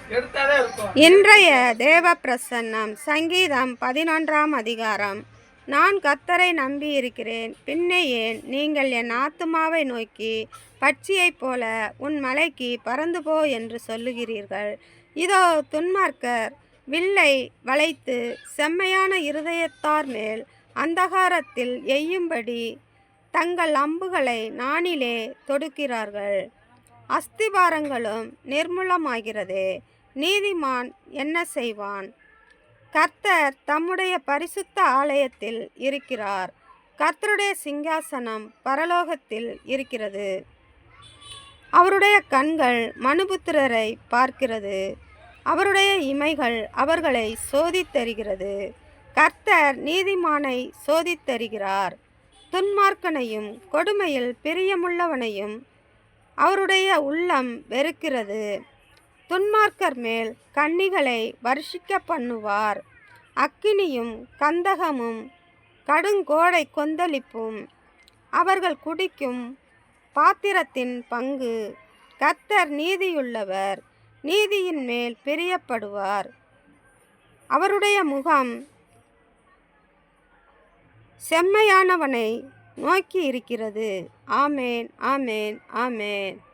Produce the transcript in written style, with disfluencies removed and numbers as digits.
இன்றைய தேவ பிரசன்னம் சங்கீதம் 11ஆம் அதிகாரம். நான் கர்த்தரை நம்பியிருக்கிறேன், பின்னே ஏன் நீங்கள் என் ஆத்துமாவை நோக்கி பட்சியைப் போல உன் மலைக்கு பறந்து போ என்று சொல்லுகிறீர்கள்? இதோ துன்மார்க்கர் வில்லை வளைத்து செம்மையான இருதயத்தார் மேல் அந்தகாரத்தில் எய்யும்படி தங்கள் அம்புகளை நாணிலே தொடுக்கிறார்கள். அஸ்திபாரங்களும் நிர்மூலமாகிறதே, நீதிமான் என்ன செய்வான்? கர்த்தர் தம்முடைய பரிசுத்த ஆலயத்தில் இருக்கிறார். கர்த்தருடைய சிங்காசனம் பரலோகத்தில் இருக்கிறது. அவருடைய கண்கள் மனுபுத்திரரை பார்க்கிறது. அவருடைய இமைகள் அவர்களை சோதித்தருகிறது. கர்த்தர் நீதிமானை சோதித்தருகிறார், துன்மார்க்கனையும் கொடுமையில் பிரியமுள்ளவனையும் அவருடைய உள்ளம் வெறுக்கிறது. துன்மார்க்கர் மேல் கண்ணிகளை வருஷிக்க பண்ணுவார். அக்கினியும் கந்தகமும் கடுங்கோடை கொந்தளிப்பும் அவர்கள் குடிக்கும் பாத்திரத்தின் பங்கு. கர்த்தர் நீதியுள்ளவர், நீதியின் மேல் பிரியப்படுவார். அவருடைய முகம் செம்மையானவனை நோக்கி இருக்கிறது. ஆமேன், ஆமேன், ஆமேன்.